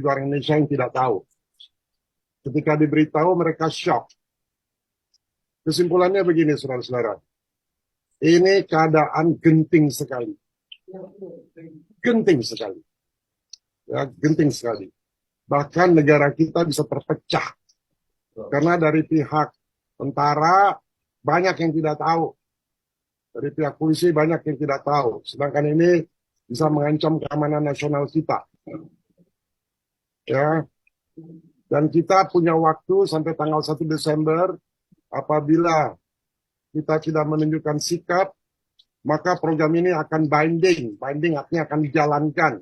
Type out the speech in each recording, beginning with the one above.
bagi orang Indonesia yang tidak tahu. Ketika diberitahu, mereka shock. Kesimpulannya begini, saudara-saudara. Ini keadaan genting sekali. Genting sekali. Ya, genting sekali. Bahkan negara kita bisa terpecah. Karena dari pihak tentara, banyak yang tidak tahu. Dari pihak polisi, banyak yang tidak tahu. Sedangkan ini bisa mengancam keamanan nasional kita. Ya. Dan kita punya waktu sampai tanggal 1 Desember, apabila kita tidak menunjukkan sikap, maka program ini akan binding. Binding artinya akan dijalankan.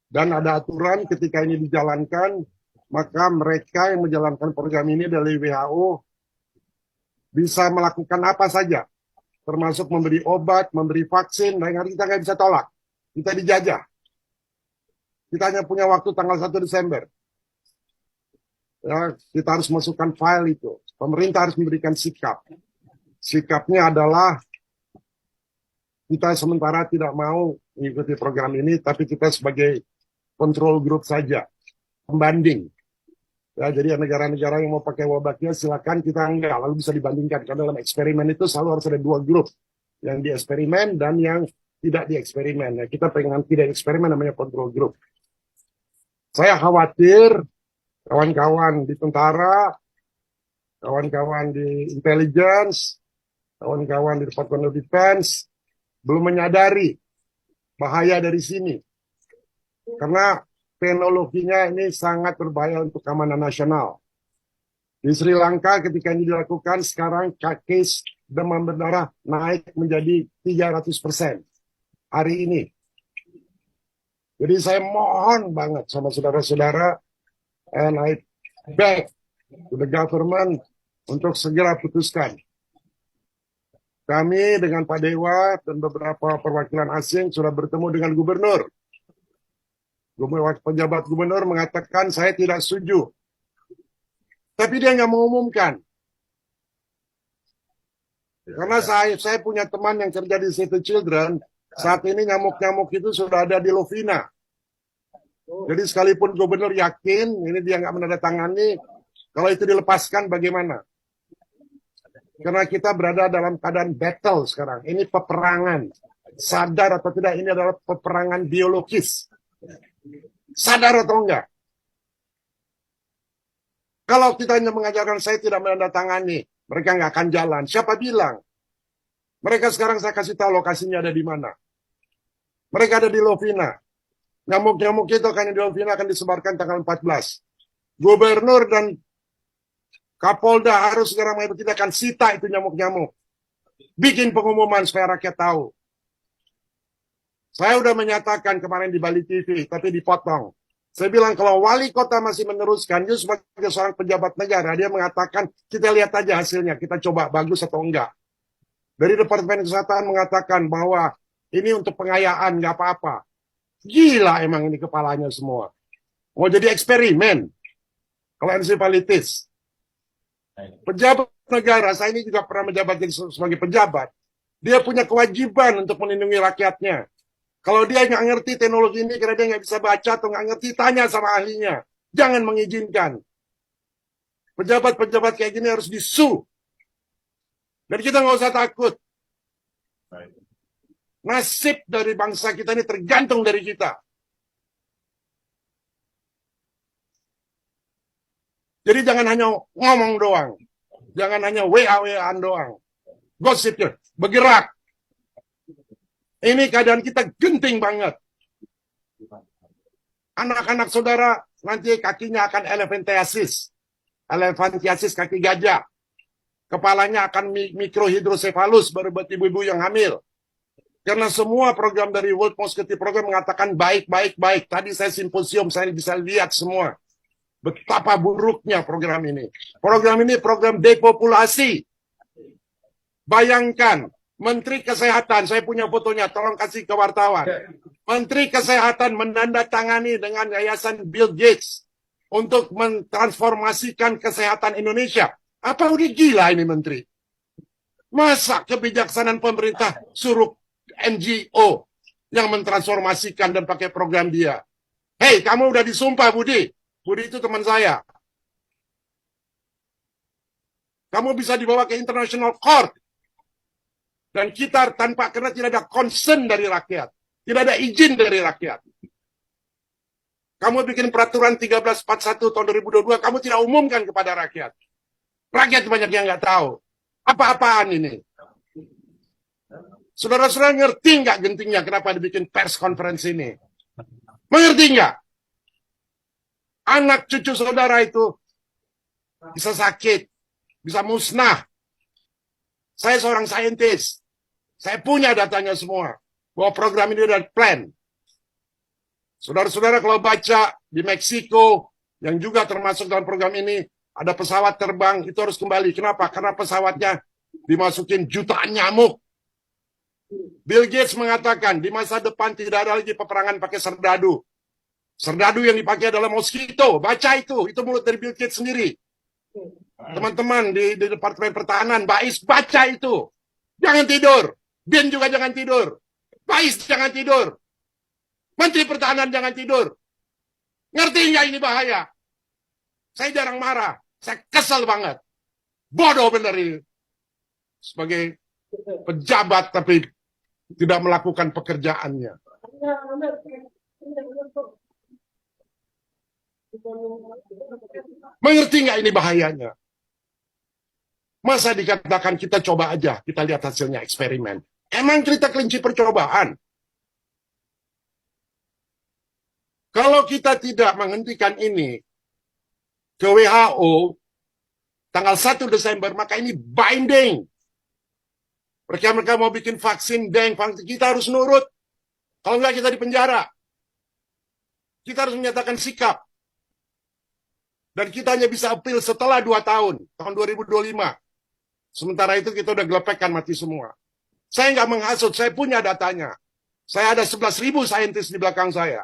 Dan ada aturan ketika ini dijalankan, maka mereka yang menjalankan program ini dari WHO bisa melakukan apa saja. Termasuk memberi obat, memberi vaksin, dan kita nggak bisa tolak. Kita dijajah. Kita hanya punya waktu tanggal 1 Desember. Ya, kita harus masukkan file itu. Pemerintah harus memberikan sikap. Sikapnya adalah kita sementara tidak mau mengikuti program ini, tapi kita sebagai control group saja, pembanding. Ya, jadi negara-negara yang mau pakai wabahnya silakan, kita enggak, lalu bisa dibandingkan. Karena dalam eksperimen itu selalu harus ada dua grup, yang di eksperimen dan yang tidak di eksperimen. Ya, kita pengen tidak eksperimen, namanya control group. Saya khawatir kawan-kawan di tentara, kawan-kawan di intelligence, kawan-kawan di Department of Defense belum menyadari bahaya dari sini. Karena teknologinya ini sangat berbahaya untuk keamanan nasional. Di Sri Lanka ketika ini dilakukan, sekarang case demam berdarah naik menjadi 300% hari ini. Jadi saya mohon banget sama saudara-saudara, and I beg to the government untuk segera putuskan. Kami dengan Pak Dewa dan beberapa perwakilan asing sudah bertemu dengan gubernur. Pejabat gubernur mengatakan saya tidak setuju. Tapi dia nggak mengumumkan. Karena saya punya teman yang kerja di Save the Children, saat ini nyamuk-nyamuk itu sudah ada di Lovina. Jadi sekalipun gubernur yakin, ini dia nggak menandatangani, kalau itu dilepaskan bagaimana? Karena kita berada dalam keadaan battle sekarang. Ini peperangan. Sadar atau tidak, ini adalah peperangan biologis. Sadar atau enggak? Kalau kita hanya mengajarkan saya tidak menandatangani, mereka nggak akan jalan. Siapa bilang? Mereka sekarang saya kasih tahu lokasinya ada di mana. Mereka ada di Lovina. Nyamuk-nyamuk itu akan di Lovina akan disebarkan tanggal 14. Gubernur dan Kapolda harus segera mengatur, kita akan sita itu nyamuk-nyamuk. Bikin pengumuman supaya rakyat tahu. Saya udah menyatakan kemarin di Bali TV, tapi dipotong. Saya bilang kalau wali kota masih meneruskan, dia sebagai seorang pejabat negara, dia mengatakan kita lihat aja hasilnya, kita coba bagus atau enggak. Dari Departemen Kesehatan mengatakan bahwa ini untuk pengayaan, nggak apa-apa. Gila emang ini kepalanya semua. Mau jadi eksperimen. Kalau ensefalitis. Pejabat negara, saya ini juga pernah menjabat sebagai pejabat. Dia punya kewajiban untuk melindungi rakyatnya. Kalau dia nggak ngerti teknologi ini, karena dia nggak bisa baca atau nggak ngerti, tanya sama ahlinya. Jangan mengizinkan. Pejabat-pejabat kayak gini harus disu. Dan kita nggak usah takut. Nasib dari bangsa kita ini tergantung dari kita. Jadi jangan hanya ngomong doang. Jangan hanya WA-WAan doang. Gosipnya, bergerak. Ini keadaan kita genting banget. Anak-anak saudara nanti kakinya akan elephantiasis. Elephantiasis kaki gajah. Kepalanya akan mikrohidrosefalus baru buat ibu-ibu yang hamil. Karena semua program dari World Mosquito Program mengatakan baik. Tadi saya simposium, saya bisa lihat semua. Betapa buruknya program ini. Program ini program depopulasi. Bayangkan, Menteri Kesehatan, saya punya fotonya, tolong kasih ke wartawan. Menteri Kesehatan menandatangani dengan Yayasan Bill Gates untuk mentransformasikan kesehatan Indonesia. Apa udah gila ini Menteri? Masa kebijaksanaan pemerintah suruh NGO yang mentransformasikan dan pakai program dia? Hei, kamu udah disumpah, Budi. Budi itu teman saya. Kamu bisa dibawa ke International Court. Dan kita karena tidak ada concern dari rakyat. Tidak ada izin dari rakyat. Kamu bikin peraturan 1341 tahun 2022, kamu tidak umumkan kepada rakyat. Rakyat banyak yang nggak tahu. Apa-apaan ini? Saudara-saudara ngerti nggak gentingnya kenapa dibikin pers conference ini? Mengerti nggak? Anak cucu saudara itu bisa sakit, bisa musnah. Saya seorang saintis. Saya punya datanya semua. Bahwa program ini ada plan. Saudara-saudara kalau baca di Meksiko, yang juga termasuk dalam program ini, ada pesawat terbang, itu harus kembali. Kenapa? Karena pesawatnya dimasukin jutaan nyamuk. Bill Gates mengatakan, di masa depan tidak ada lagi peperangan pakai serdadu. Serdadu yang dipakai adalah mosquito. Baca itu mulut dari Bill Gates sendiri. Teman-teman di Departemen Pertahanan, Bais, baca itu. Jangan tidur. Bin juga jangan tidur. Bais jangan tidur. Menteri Pertahanan jangan tidur. Ngerti nggak ini bahaya? Saya jarang marah. Saya kesel banget. Bodoh bener ini. Sebagai pejabat tapi tidak melakukan pekerjaannya. Mengerti nggak ini bahayanya? Masa dikatakan kita coba aja, kita lihat hasilnya eksperimen. Emang kita kelinci percobaan? Kalau kita tidak menghentikan ini ke WHO tanggal 1 Desember, maka ini binding. Mereka mau bikin vaksin dengue, kita harus nurut. Kalau enggak kita dipenjara. Kita harus menyatakan sikap. Dan kita hanya bisa appeal setelah 2 tahun, tahun 2025. Sementara itu kita udah gelepekkan mati semua. Saya nggak menghasut, saya punya datanya. Saya ada 11.000 saintis di belakang saya.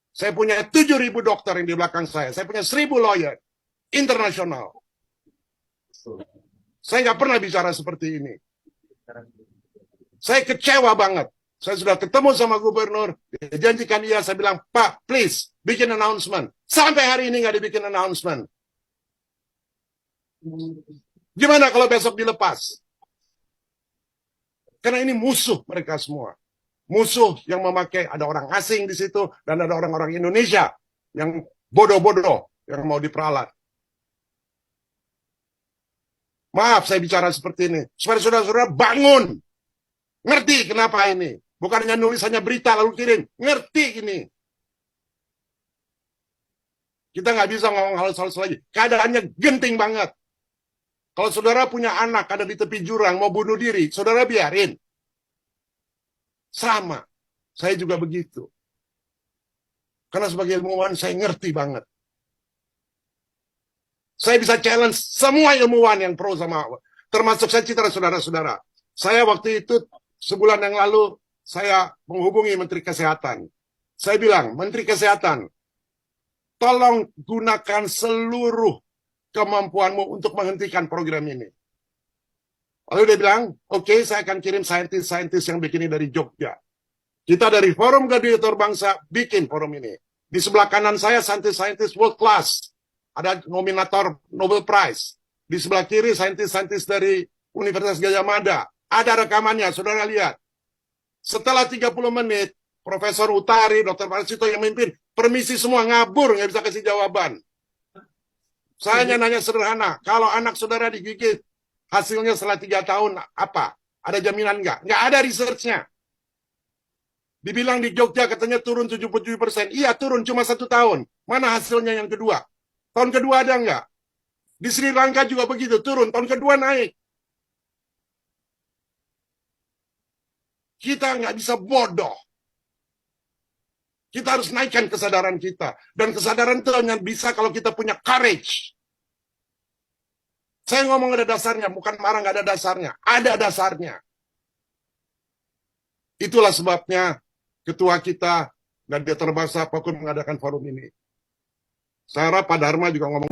Saya punya 7.000 dokter yang di belakang saya. Saya punya 1.000 lawyer internasional. Saya nggak pernah bicara seperti ini. Saya kecewa banget. Saya sudah ketemu sama gubernur, dijanjikan iya, saya bilang, Pak, please, bikin announcement. Sampai hari ini nggak dibikin announcement. Gimana kalau besok dilepas? Karena ini musuh mereka semua. Musuh yang memakai, ada orang asing di situ, dan ada orang-orang Indonesia yang bodoh-bodoh, yang mau diperalat. Maaf saya bicara seperti ini. Supaya saudara-saudara bangun. Ngerti kenapa ini. Bukan hanya nulis, hanya berita lalu kirim. Ngerti ini. Kita nggak bisa ngomong halus-halus lagi. Keadaannya genting banget. Kalau saudara punya anak ada di tepi jurang, mau bunuh diri, saudara biarin. Sama. Saya juga begitu. Karena sebagai ilmuwan, saya ngerti banget. Saya bisa challenge semua ilmuwan yang pro sama, termasuk saya citra saudara-saudara. Saya waktu itu, sebulan yang lalu, saya menghubungi Menteri Kesehatan. Saya bilang, Menteri Kesehatan, tolong gunakan seluruh kemampuanmu untuk menghentikan program ini. Lalu dia bilang, oke, saya akan kirim saintis-saintis yang bikin ini dari Jogja. Kita dari Forum Gladiator Bangsa bikin forum ini. Di sebelah kanan saya saintis-saintis world class. Ada nominator Nobel Prize. Di sebelah kiri saintis-saintis dari Universitas Gajah Mada. Ada rekamannya, saudara lihat. Setelah 30 menit, Profesor Utari, Dr. Parsito yang memimpin, permisi semua ngabur, nggak bisa kasih jawaban. Saya hanya nanya sederhana, kalau anak saudara digigit, hasilnya setelah 3 tahun apa? Ada jaminan nggak? Nggak ada research-nya. Dibilang di Jogja katanya turun 77%. Iya turun cuma 1 tahun. Mana hasilnya yang kedua? Tahun kedua ada nggak? Di Sri Lanka juga begitu, turun. Tahun kedua naik. Kita nggak bisa bodoh. Kita harus naikkan kesadaran kita. Dan kesadaran itu hanya bisa kalau kita punya courage. Saya ngomong ada dasarnya, bukan marah nggak ada dasarnya. Ada dasarnya. Itulah sebabnya ketua kita dan dia terbangsa apapun mengadakan forum ini. Saya harap Pak Dharma juga ngomong.